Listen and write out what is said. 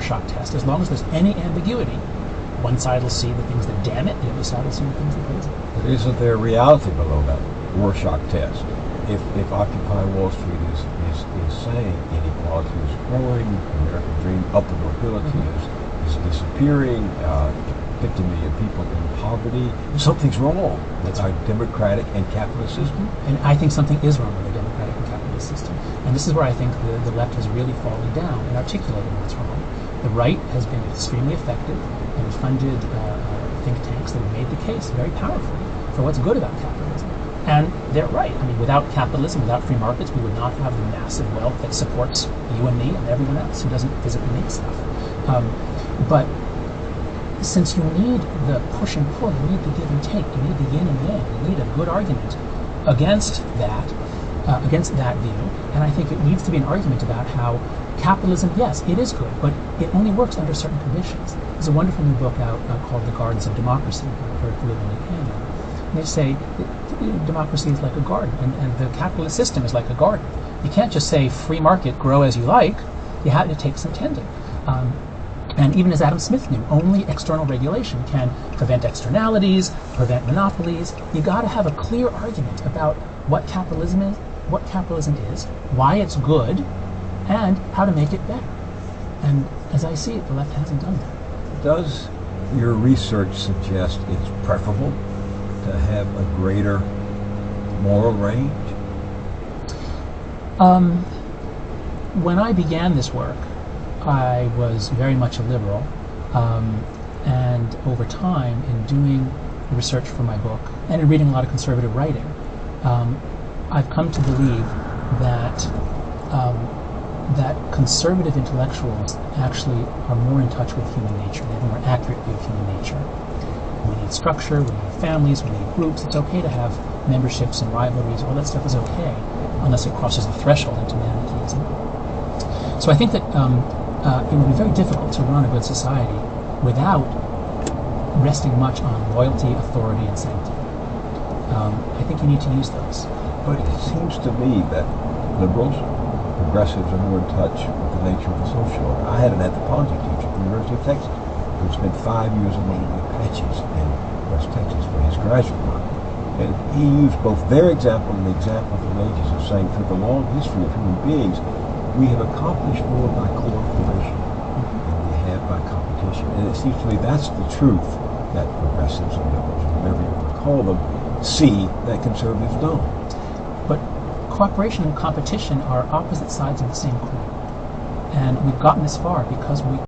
Rorschach test. As long as there's any ambiguity, one side will see the things that damn it, the other side will see the things that praise it. But isn't there reality below that Rorschach test? If Occupy Wall Street is saying inequality is growing, American dream, upward mobility is disappearing, 50 million people in poverty, something's wrong with our democratic and capitalist system. And I think something is wrong with the democratic and capitalist system. And this is where I think the left has really fallen down in articulating what's wrong. The right has been extremely effective and funded think tanks that have made the case very powerfully for what's good about capitalism. And they're right. I mean, without capitalism, without free markets, we would not have the massive wealth that supports you and me and everyone else who doesn't physically make stuff. But since you need the push and pull, you need the give and take, you need the yin and yang, you need a good argument against that view. And I think it needs to be an argument about how capitalism, yes, it is good, but it only works under certain conditions. There's a wonderful new book out called The Gardens of Democracy by Bert Blum and Cannon. And they say democracy is like a garden, and the capitalist system is like a garden. You can't just say free market, grow as you like. You have to take some tending. And even as Adam Smith knew, only external regulation can prevent externalities, prevent monopolies. You got to have a clear argument about what capitalism is, why it's good, and how to make it better. And as I see it, the left hasn't done that. Does your research suggest it's preferable to have a greater moral range? When I began this work, I was very much a liberal, and over time, in doing research for my book and in reading a lot of conservative writing, I've come to believe that conservative intellectuals actually are more in touch with human nature. They have a more accurate view of human nature. We need structure, we need families, we need groups. It's okay to have memberships and rivalries. All that stuff is okay, unless it crosses the threshold into manichaeism. So I think that it would be very difficult to run a good society without resting much on loyalty, authority, and sanctity. I think you need to use those. But it seems to me that liberals, progressives are more in touch with the nature of the social order. I had an anthropology teacher at the University of Texas who spent 5 years among the Apaches in West Texas for his graduate work. And he used both their example and the example of the ages of saying through the long history of human beings, we have accomplished more by cooperation than we have by competition. And it seems to me that's the truth that progressives and liberals, whatever you want to call them, see that conservatives don't. But cooperation and competition are opposite sides of the same coin. And we've gotten this far because we